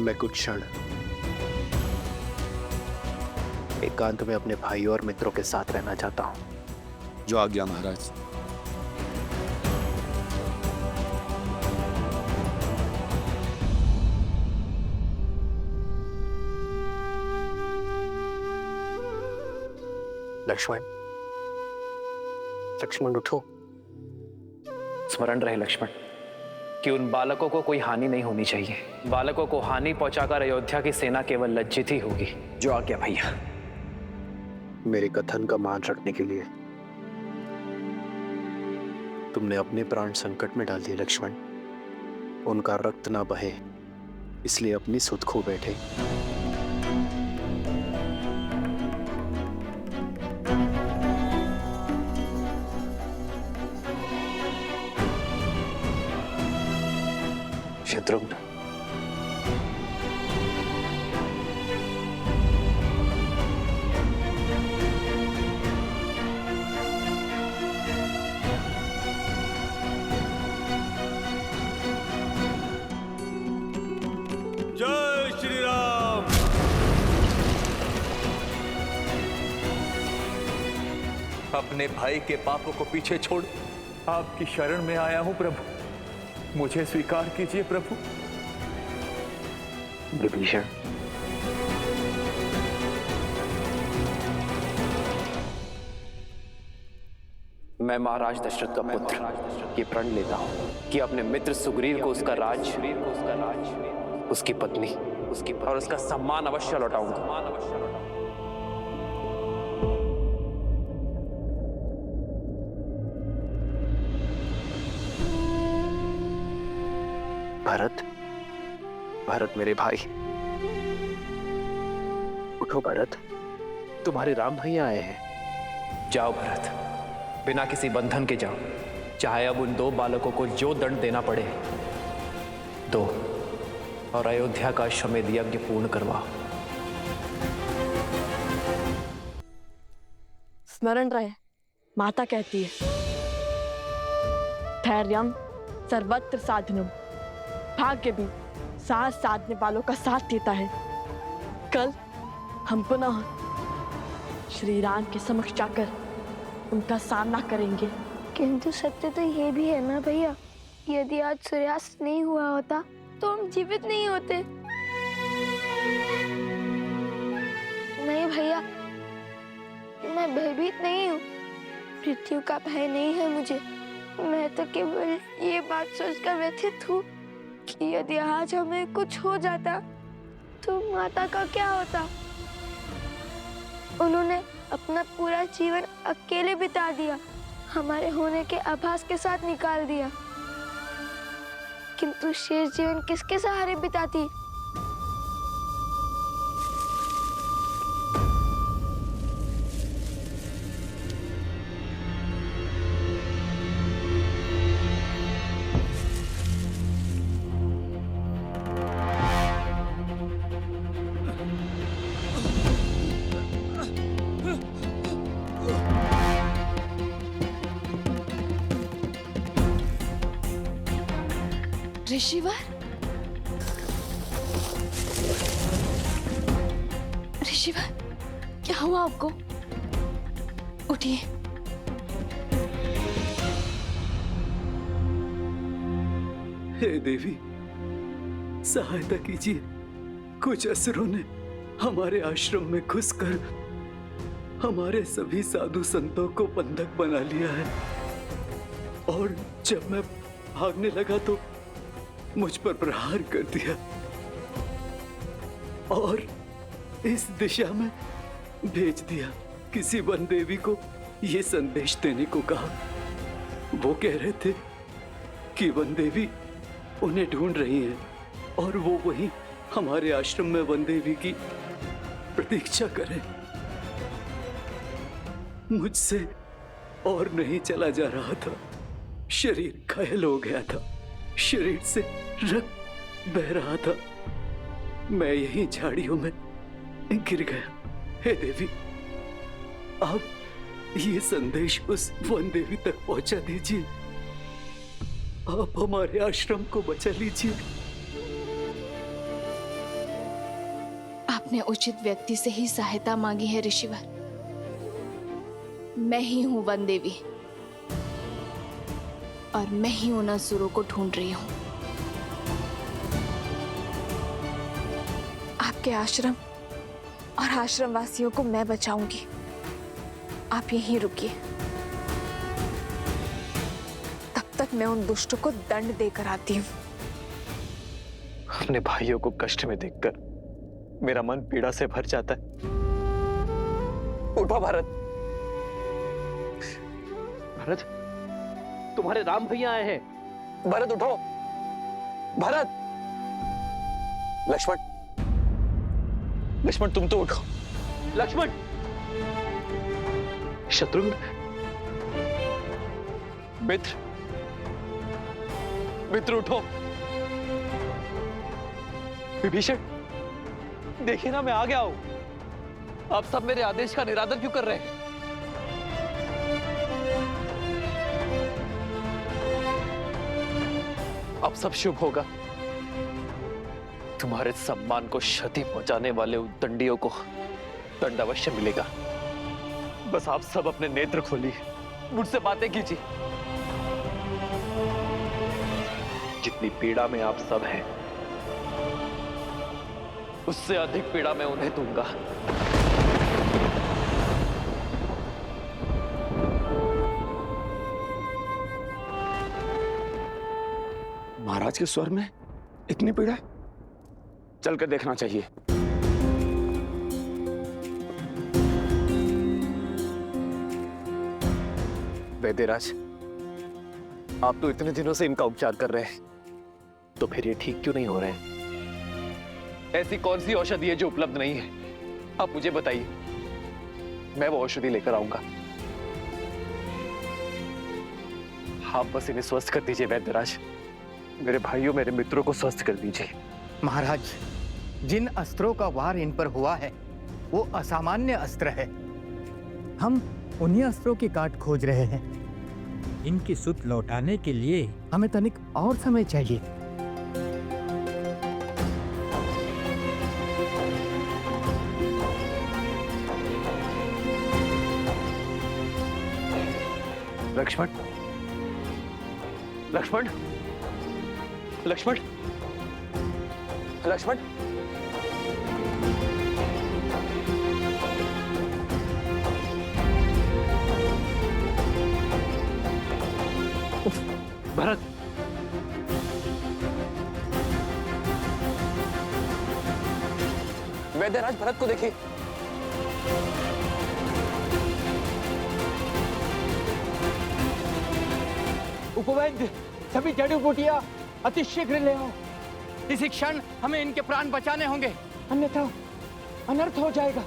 मैं कुछ क्षण एकांत में अपने भाई और मित्रों के साथ रहना चाहता हूं। जो आज्ञा महाराज। लक्ष्मण, लक्ष्मण उठो। स्मरण रहे लक्ष्मण कि उन बालकों को कोई हानि नहीं होनी चाहिए। बालकों को हानि पहुंचाकर अयोध्या की सेना केवल लज्जित ही होगी। जो आज्ञा भैया। मेरे कथन का मान रखने के लिए तुमने अपने प्राण संकट में डाल दिए लक्ष्मण। उनका रक्त ना बहे इसलिए अपनी सुध खो बैठे। शत्रुघ्न, जय श्री राम। अपने भाई के पापों को पीछे छोड़ आपकी शरण में आया हूं प्रभु, मुझे स्वीकार कीजिए प्रभु। विभीषण, मैं महाराज दशरथ का पुत्र ये प्रण लेता हूं कि अपने मित्र सुग्रीव को उसका राज, उसकी पत्नी और उसका सम्मान अवश्य लौटाऊंगा। भरत, भरत मेरे भाई, उठो भरत, तुम्हारे राम भैया आए हैं। जाओ भरत, बिना किसी बंधन के जाओ। चाहे अब उन दो बालकों को जो दंड देना पड़े दो, और अयोध्या का अश्वमेध यज्ञ पूर्ण करवाओ। स्मरण रहे, माता कहती है, धैर्यम सर्वत्र साधनम। भाग्य भी साथ साधने वालों का साथ देता है। कल हम पुनः श्री राम के समक्ष जाकर उनका सामना करेंगे। किंतु सत्य तो ये भी है ना भैया, यदि आज सूर्यास्त नहीं हुआ होता तो हम जीवित नहीं होते। नहीं भैया, मैं भयभीत नहीं हूँ, मृत्यु का भय नहीं है मुझे। मैं तो केवल ये बात सोचकर व्यथित हूँ कि यदि आज हमें कुछ हो जाता तो माता का क्या होता। उन्होंने अपना पूरा जीवन अकेले बिता दिया, हमारे होने के आभास के साथ निकाल दिया, किंतु शेष जीवन किसके सहारे बिताती। ऋषिवर, ऋषिवर, क्या हुआ आपको? उठिए। हे देवी, सहायता कीजिए। कुछ असुरों ने हमारे आश्रम में घुसकर हमारे सभी साधु संतों को बंधक बना लिया है, और जब मैं भागने लगा तो मुझ पर प्रहार कर दिया और इस दिशा में भेज दिया। किसी वन देवी को यह संदेश देने को कहा। वो कह रहे थे कि वन देवी उन्हें ढूंढ रही हैं और वो वहीं हमारे आश्रम में वन देवी की प्रतीक्षा करें। मुझसे और नहीं चला जा रहा था, शरीर घायल हो गया था, शरीर से रक्त बह रहा था, मैं यहीं झाड़ियों में गिर गया। हे देवी, आप ये संदेश उस वन देवी तक पहुंचा दीजिए। आप हमारे आश्रम को बचा लीजिए। अपने उचित व्यक्ति से ही सहायता मांगी है ऋषिवर। मैं ही हूं वन देवी और मैं ही उन असुरों को ढूंढ रही हूं। आपके आश्रम और आश्रम वासियों को मैं बचाऊंगी। आप यहीं रुकिए, तब तक मैं उन दुष्टों को दंड देकर आती हूँ। अपने भाइयों को कष्ट में देखकर मेरा मन पीड़ा से भर जाता है। उठो भरत। भरत, तुम्हारे राम भैया आए हैं। भरत उठो। भरत। लक्ष्मण, लक्ष्मण तुम तो उठो। लक्ष्मण। शत्रुघ्न। मित्र, मित्र उठो। विभीषण, देखिए ना, मैं आ गया हूं। आप सब मेरे आदेश का निरादर क्यों कर रहे हैं? अब सब शुभ होगा। तुम्हारे सम्मान को क्षति पहुंचाने वाले उद्दंडियों को दंड अवश्य मिलेगा। बस आप सब अपने नेत्र खोलिए, मुझसे बातें कीजिए। जितनी पीड़ा में आप सब हैं, उससे अधिक पीड़ा मैं उन्हें दूंगा। महाराज के स्वर में इतनी पीड़ा, चलकर देखना चाहिए। वैद्यराज, आप तो इतने दिनों से इनका उपचार कर रहे हैं, तो फिर ये ठीक क्यों नहीं हो रहे हैं? ऐसी कौन सी औषधि है जो उपलब्ध नहीं है? आप मुझे बताइए, मैं वो औषधि लेकर आऊंगा। आप बस इन्हें स्वस्थ कर दीजिए वैद्यराज। मेरे भाइयों, मेरे मित्रों को स्वस्थ कर दीजिए। महाराज, जिन अस्त्रों का वार इन पर हुआ है वो असामान्य अस्त्र है। हम उन्हीं अस्त्रों की काट खोज रहे हैं। इनकी सुध लौटाने के लिए हमें तनिक और समय चाहिए। लक्ष्मण, लक्ष्मण, लक्ष्मण, लक्ष्मण। भरत, वैद्यराज भरत को देखिए। उपवैद्य, सभी जड़ी बूटियां अतिशीघ्र ले आओ। इसी क्षण हमें इनके प्राण बचाने होंगे, अन्यथा अनर्थ हो जाएगा।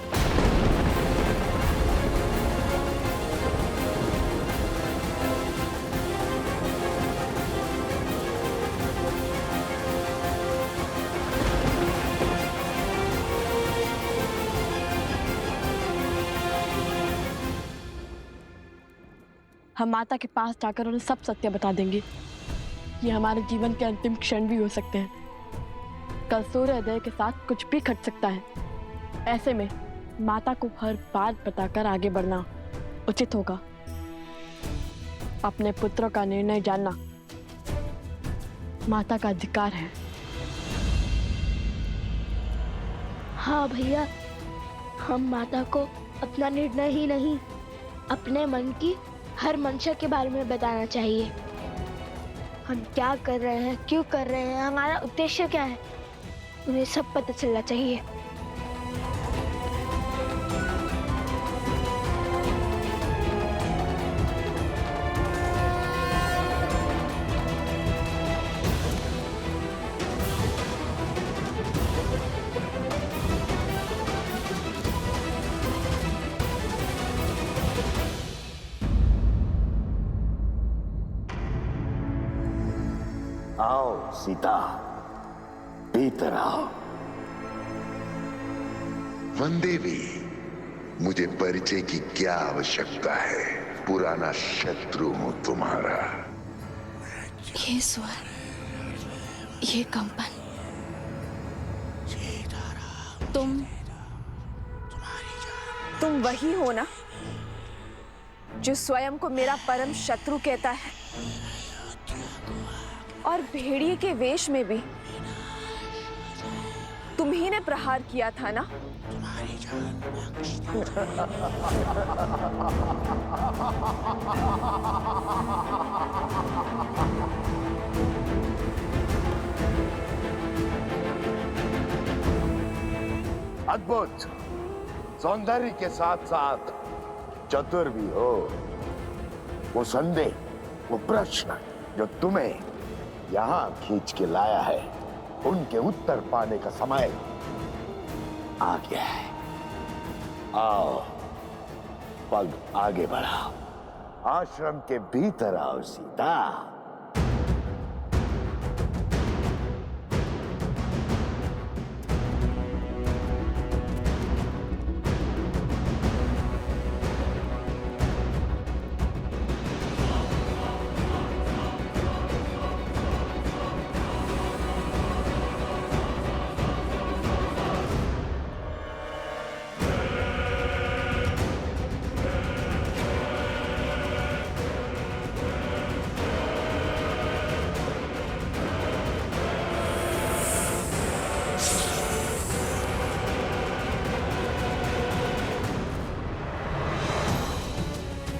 हम माता के पास जाकर उन्हें सब सत्य बता देंगे। ये हमारे जीवन के अंतिम क्षण भी हो सकते हैं। कल सूर्योदय के साथ कुछ भी घट सकता है। ऐसे में माता को हर बात बताकर आगे बढ़ना उचित होगा। अपने पुत्रों का निर्णय जानना माता का अधिकार है। हाँ भैया, हम माता को अपना निर्णय ही नहीं, अपने मन की हर मंशा के बारे में बताना चाहिए। हम क्या कर रहे हैं, क्यों कर रहे हैं, हमारा उद्देश्य क्या है, उन्हें सब पता चलना चाहिए। आओ सीता, भीतर आओ। वनदेवी, मुझे परिचय की क्या आवश्यकता है? पुराना शत्रु हूं तुम्हारा। ये स्वर, ये कंपन, तुम तुम वही हो ना जो स्वयं को मेरा परम शत्रु कहता है, और भेड़िए के वेश में भी तुम ही ने प्रहार किया था ना? अद्भुत सौंदर्य के साथ साथ चतुर भी हो। वो संदेह, वो प्रश्न जो तुम्हें यहां खींच के लाया है, उनके उत्तर पाने का समय आ गया है। आओ, पग आगे बढ़ाओ, आश्रम के भीतर आओ सीता।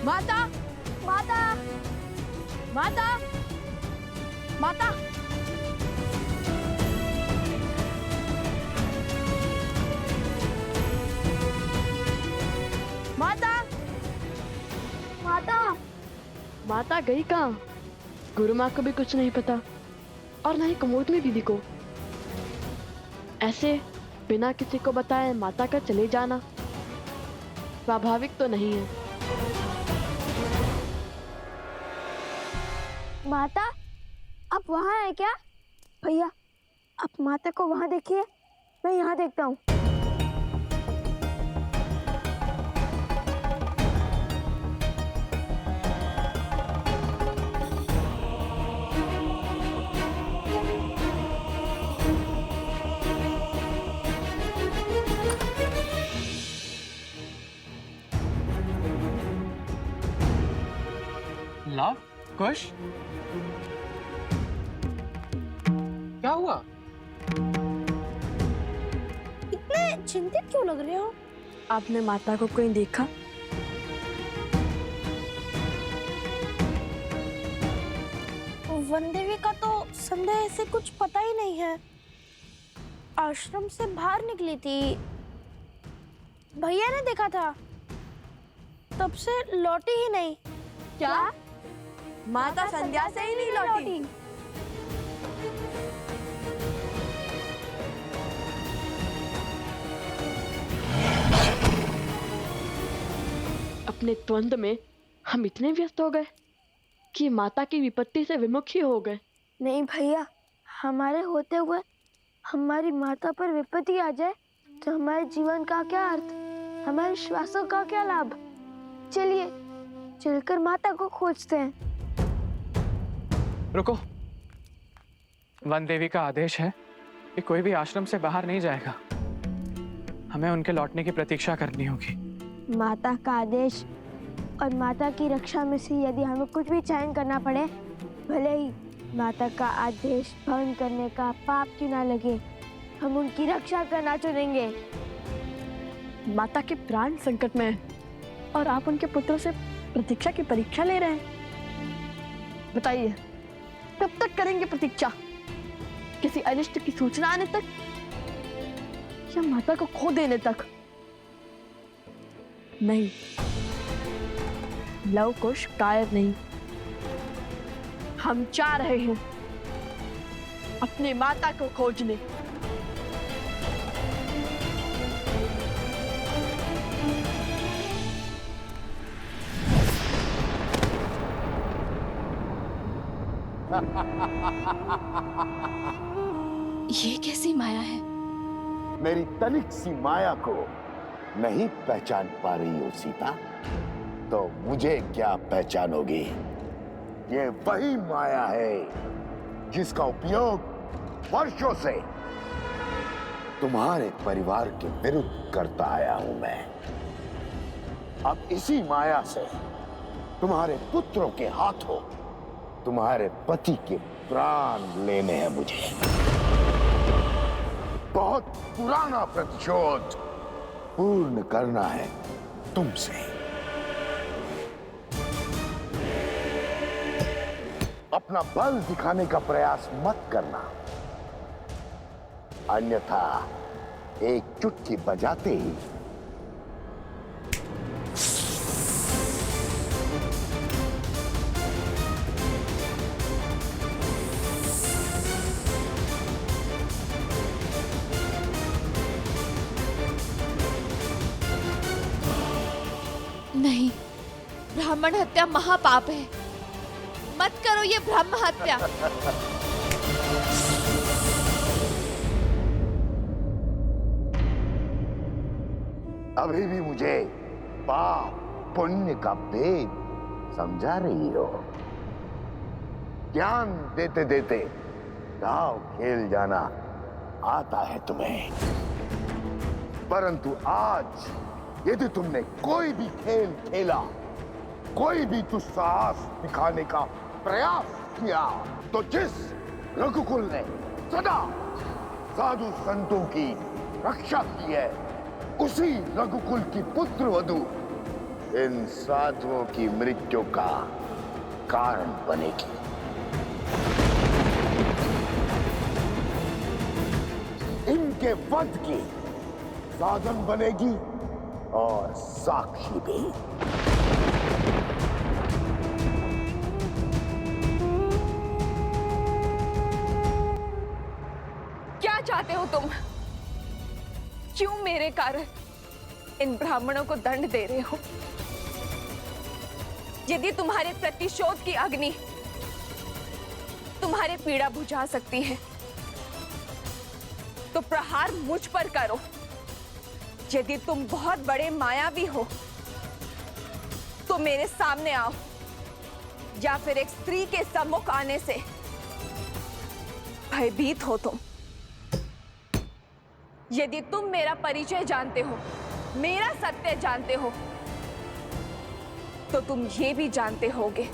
माता, माता, माता, माता। माता, माता, माता गई कहाँ? गुरु माँ को भी कुछ नहीं पता और ना ही कुमुद में दीदी को। ऐसे बिना किसी को बताए माता का चले जाना स्वाभाविक तो नहीं है। माता, आप वहाँ है क्या? भैया, आप माता को वहाँ देखिए, मैं यहाँ देखता हूँ। लव, कुश, क्या हुआ? इतने चिंतित क्यों लग रहे हो? आपने माता को कोई देखा? वनदेवी का तो संदेह से कुछ पता ही नहीं है। आश्रम से बाहर निकली थी, भैया ने देखा था, तब से लौटी ही नहीं। क्या? माता संध्या से ही नहीं लौटी? अपने द्वंद में हम इतने व्यस्त हो गए कि माता की विपत्ति से विमुख ही हो गए। नहीं भैया, हमारे होते हुए हमारी माता पर विपत्ति आ जाए तो हमारे जीवन का क्या अर्थ, हमारे श्वासों का क्या लाभ? चलिए चलकर माता को खोजते हैं। रुको, वन देवी का आदेश है कि कोई भी आश्रम से बाहर नहीं जाएगा। हमें उनके लौटने की प्रतीक्षा करनी होगी। माता का आदेश और माता की रक्षा में से यदि हमें कुछ भी चयन करना पड़े, भले ही माता का आदेश भंग करने का पाप क्यों ना लगे, हम उनकी रक्षा करना चुनेंगे। माता के प्राण संकट में है और आप उनके पुत्र से प्रतीक्षा की परीक्षा ले रहे हैं। बताइए, कब तक करेंगे प्रतीक्षा? किसी अनिष्ट की सूचना आने तक या माता को खो देने तक? नहीं, लव कुश कायर नहीं। हम जा रहे हैं अपने माता को खोजने। ये कैसी माया है? मेरी तनिक सी माया को नहीं पहचान पा रही हो सीता, तो मुझे क्या पहचानोगी? ये वही माया है जिसका उपयोग वर्षों से तुम्हारे परिवार के विरुद्ध करता आया हूं मैं। अब इसी माया से तुम्हारे पुत्रों के हाथों तुम्हारे पति के प्राण लेने हैं मुझे। बहुत पुराना प्रतिशोध पूर्ण करना है तुमसे। अपना बल दिखाने का प्रयास मत करना, अन्यथा एक चुटकी बजाते ही नहीं, ब्राह्मण हत्या महापाप है। मत करो ये ब्रह्म हत्या। अभी भी मुझे पाप पुण्य का भेद समझा रही हो। ज्ञान देते देते दाव खेल जाना आता है तुम्हें, परंतु आज यदि तुमने कोई भी खेल खेला, कोई भी दुस्साहस दिखाने का प्रयास किया, तो जिस रघुकुल ने सदा साधु संतों की रक्षा की है, उसी रघुकुल की पुत्र वधू इन साधुओं की मृत्यु का कारण बनेगी। इनके वध की साधन बनेगी और साक्षी भी। क्या चाहते हो तुम? क्यों मेरे कारण इन ब्राह्मणों को दंड दे रहे हो? यदि तुम्हारे प्रतिशोध की अग्नि तुम्हारे पीड़ा बुझा सकती है, तो प्रहार मुझ पर करो। यदि तुम बहुत बड़े मायावी हो, तो मेरे सामने आओ, या फिर एक स्त्री के सम्मुख आने से भयभीत हो तुम। यदि तुम मेरा परिचय जानते हो, मेरा सत्य जानते हो, तो तुम ये भी जानते होगे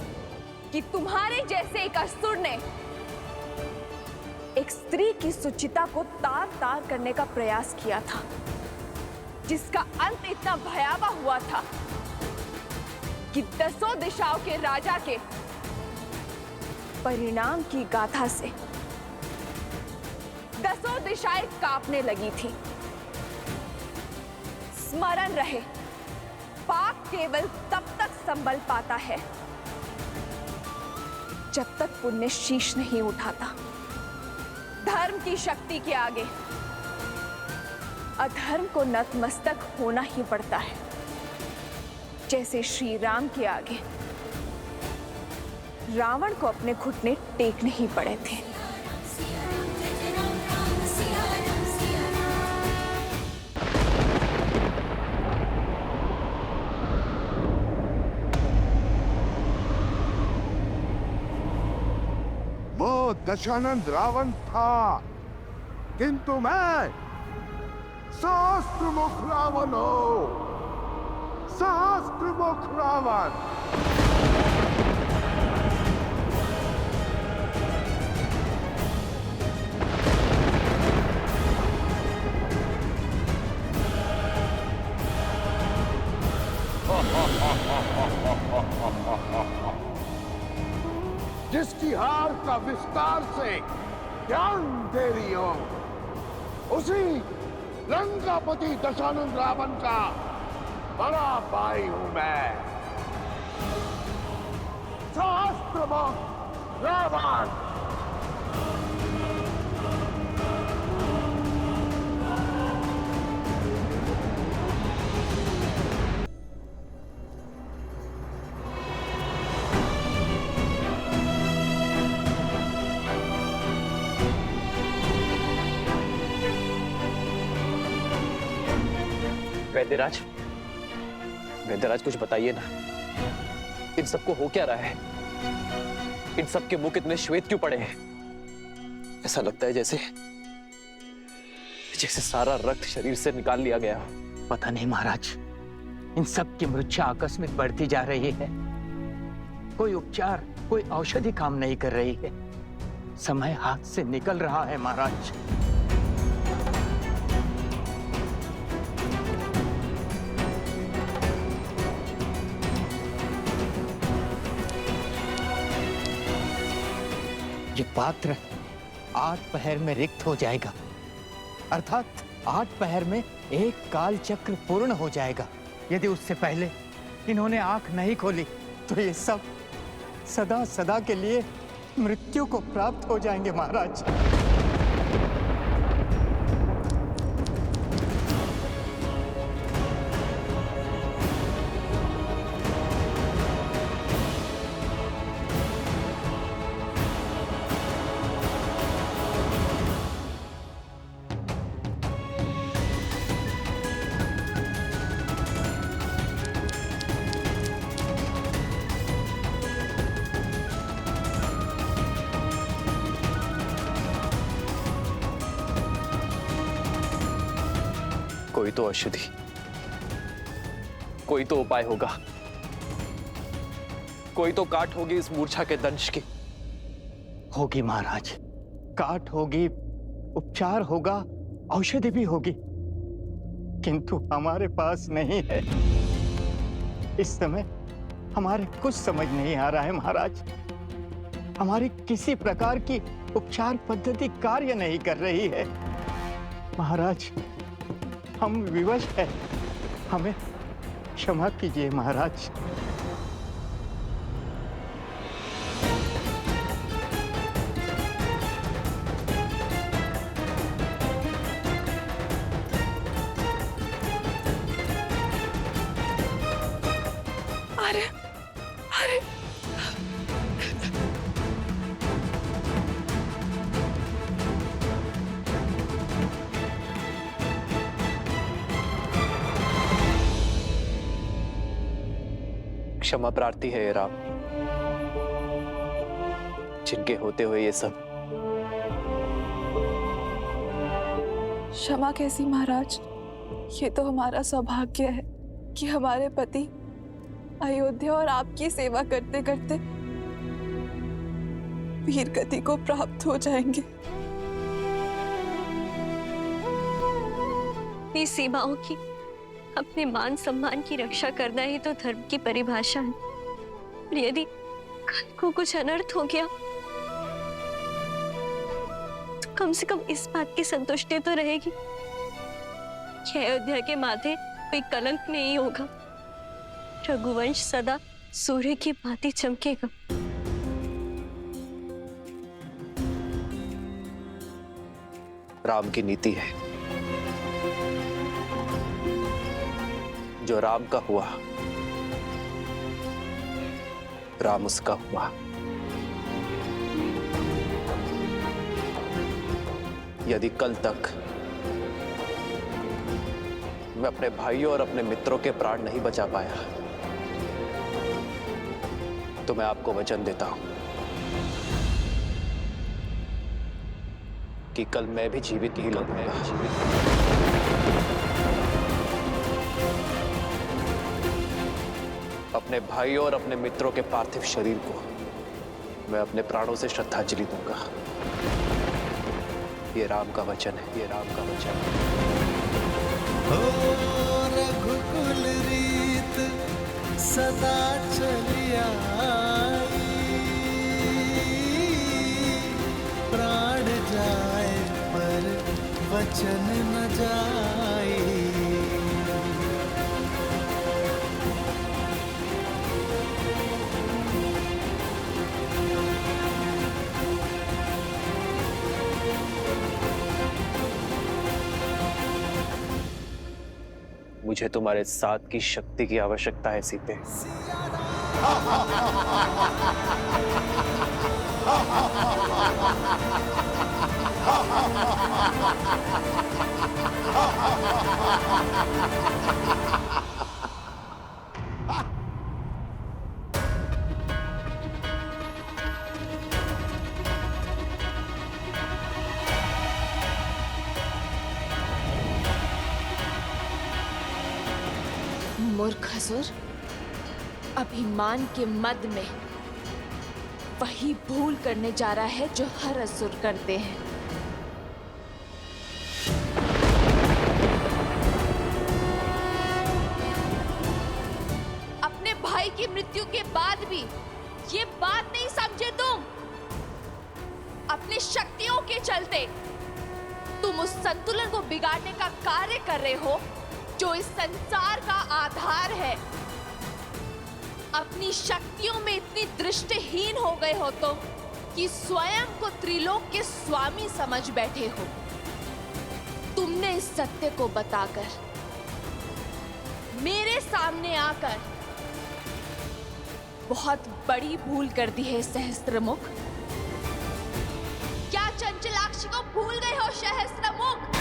कि तुम्हारे जैसे एक असुर ने एक स्त्री की सुचिता को तार तार करने का प्रयास किया था, जिसका अंत इतना भयावह हुआ था कि 10 दिशाओं के राजा के परिणाम की गाथा से 10 दिशाएं कांपने लगी थी। स्मरण रहे, पाप केवल तब तक संभल पाता है जब तक पुण्य शीश नहीं उठाता। धर्म की शक्ति के आगे अधर्म को नतमस्तक होना ही पड़ता है, जैसे श्री राम के आगे रावण को अपने घुटने टेकने ही पड़े थे। वो दशानंद रावण था, किंतु मैं सहस्त्रमुख रावण हूं। सहस्त्रमुख रावण। जिसकी हार का विस्तार से ज्ञान दे रही हो, उसी लंकापति दशानंद रावण का बड़ा भाई हूं मैं। सहस्त्रमुख रावण। वैद्यराज, वैद्यराज कुछ बताइए ना, इन सबको हो क्या रहा है? इन सबके मुख इतने श्वेत क्यों पड़े हैं? ऐसा लगता है जैसे जैसे सारा रक्त शरीर से निकाल लिया गया हो। पता नहीं महाराज, इन सब की मृत्यु आकस्मिक बढ़ती जा रही है। कोई उपचार, कोई औषधि काम नहीं कर रही है। समय हाथ से निकल रहा है महाराज। ये पात्र 8 पहर में रिक्त हो जाएगा, अर्थात 8 पहर में एक काल चक्र पूर्ण हो जाएगा। यदि उससे पहले इन्होंने आंख नहीं खोली तो ये सब सदा सदा के लिए मृत्यु को प्राप्त हो जाएंगे महाराज। कोई तो औषधि, कोई तो उपाय होगा, कोई तो काट होगी इस मूर्छा के दंश की। होगी महाराज, काट होगी, उपचार होगा, औषधि भी होगी, किंतु हमारे पास नहीं है। इस समय हमारे कुछ समझ नहीं आ रहा है महाराज। हमारी किसी प्रकार की उपचार पद्धति कार्य नहीं कर रही है महाराज। हम विवश हैं, हमें क्षमा कीजिए महाराज। अरे अरे क्षमा प्रार्थी है ये राम, जिनके होते हुए ये सब। क्षमा कैसी महाराज? ये तो हमारा सौभाग्य है कि हमारे पति अयोध्या और आपकी सेवा करते करते वीर गति को प्राप्त हो जाएंगे। अपनी सीमाओं की, अपने मान सम्मान की रक्षा करना ही तो धर्म की परिभाषा है। और यदि कल को कुछ अनर्थ हो गया तो कम से कम इस बात की संतुष्टि तो रहेगी कि अयोध्या के माथे कोई कलंक नहीं होगा। रघुवंश सदा सूर्य की भांति चमकेगा। राम की नीति है, जो राम का हुआ राम उसका हुआ। यदि कल तक मैं अपने भाइयों और अपने मित्रों के प्राण नहीं बचा पाया तो मैं आपको वचन देता हूं कि कल मैं भी जीवित ही लौटूंगा। अपने भाइयों और अपने मित्रों के पार्थिव शरीर को मैं अपने प्राणों से श्रद्धांजलि दूंगा। ये राम का वचन है, ये राम का वचन है। रघुकुल रीत सदा चली आई, प्राण जाए पर वचन न जाए। मुझे तुम्हारे साथ की शक्ति की आवश्यकता है सीते। और खसुर अभिमान के मद में वही भूल करने जा रहा है जो हर असुर करते हैं। अपने भाई की मृत्यु के बाद भी ये बात नहीं समझे तुम? अपनी शक्तियों के चलते तुम उस संतुलन को बिगाड़ने का कार्य कर रहे हो जो इस संसार का आधार है। अपनी शक्तियों में इतनी दृष्टिहीन हो गए हो तुम कि स्वयं को त्रिलोक के स्वामी समझ बैठे हो। तुमने इस सत्य को बताकर मेरे सामने आकर बहुत बड़ी भूल कर दी है सहस्त्रमुख। क्या चंचलाक्षी को भूल गए हो सहस्त्रमुख?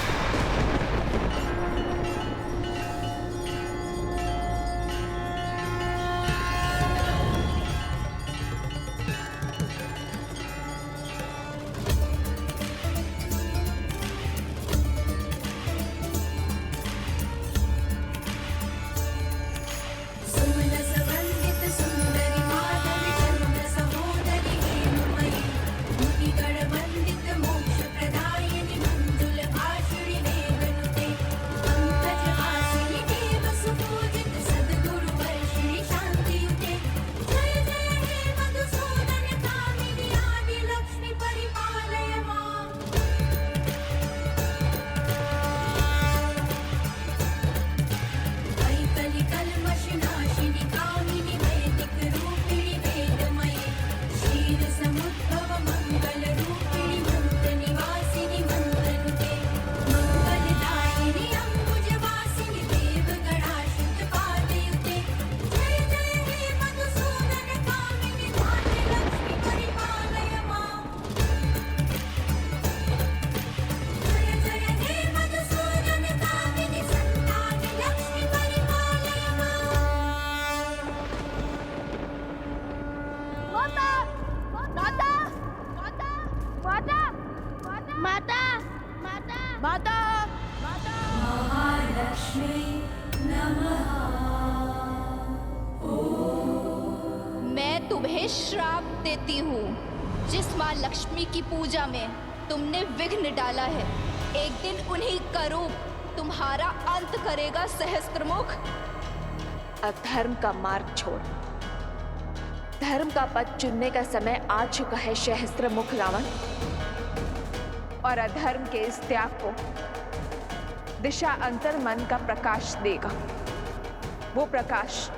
मैं तुम्हें श्राप देती हूँ। जिस माँ लक्ष्मी की पूजा में तुमने विघ्न डाला है, एक दिन उन्हीं का रूप तुम्हारा अंत करेगा सहस्त्रमुख। अधर्म का मार्ग छोड़ धर्म का पथ चुनने का समय आ चुका है सहस्त्रमुख रावण। और अधर्म के इस त्याग को दिशा अंतर मन का प्रकाश देगा। वो प्रकाश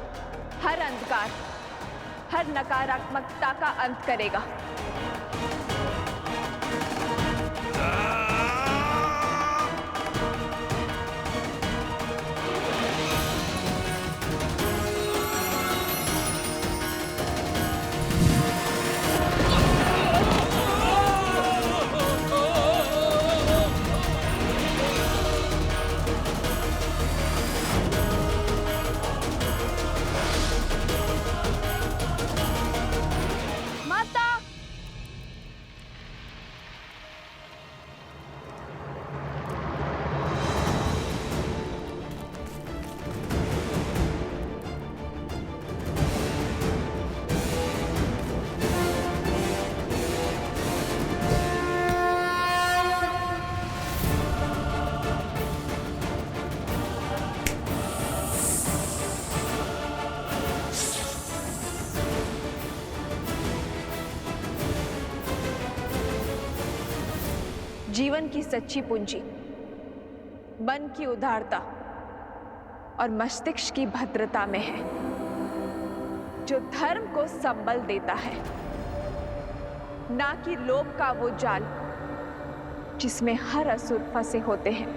हर अंधकार, हर नकारात्मकता का अंत करेगा। जीवन की सच्ची पूंजी मन की उदारता और मस्तिष्क की भद्रता में है, जो धर्म को संबल देता है, ना कि लोभ का वो जाल जिसमें हर असुर फंसे होते हैं।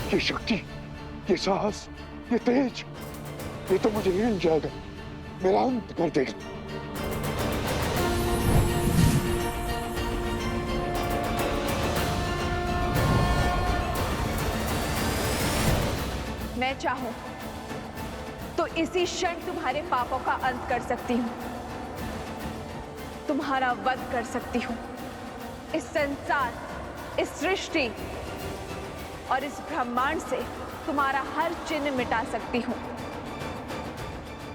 ये शक्ति, ये साहस, ये तेज, ये तो मुझे हिल जाएगा, मेरा अंत कर देगा। मैं चाहूं तो इसी क्षण तुम्हारे पापों का अंत कर सकती हूं, तुम्हारा वध कर सकती हूं। इस संसार, इस सृष्टि और इस ब्रह्मांड से तुम्हारा हर चिन्ह मिटा सकती हूं।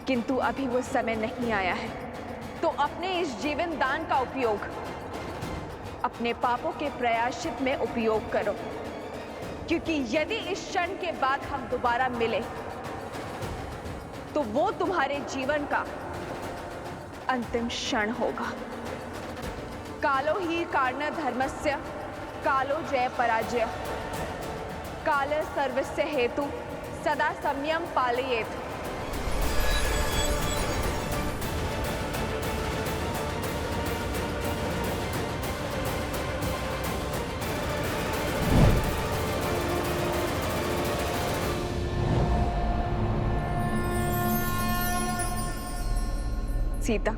किंतु अभी वो समय नहीं आया है, तो अपने इस जीवन दान का उपयोग अपने पापों के प्रायश्चित में उपयोग करो, क्योंकि यदि इस क्षण के बाद हम दोबारा मिले तो वो तुम्हारे जीवन का अंतिम क्षण होगा। कालो ही कारण धर्मस्य, कालो जय पराजय, काल सर्वस्य हेतु सदा संयम पालयेत्। सीता,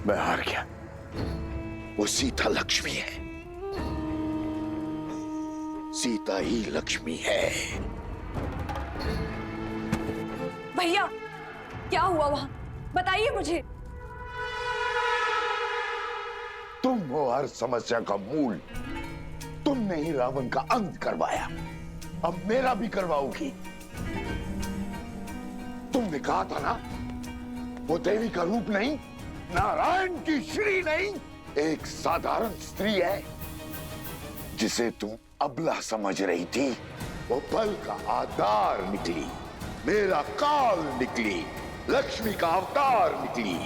मैं हार गया। वो सीता लक्ष्मी है, सीता ही लक्ष्मी है। भैया, क्या हुआ वहां? बताइए मुझे। तुम हो हर समस्या का मूल। तुमने ही रावण का अंत करवाया, अब मेरा भी करवाओगी। तुमने कहा था ना, वो देवी का रूप नहीं, नारायण की श्री नहीं, एक साधारण स्त्री है जिसे तुम अबला समझ रही थी। वो बल का आधार निकली, मेरा काल निकली, लक्ष्मी का अवतार निकली।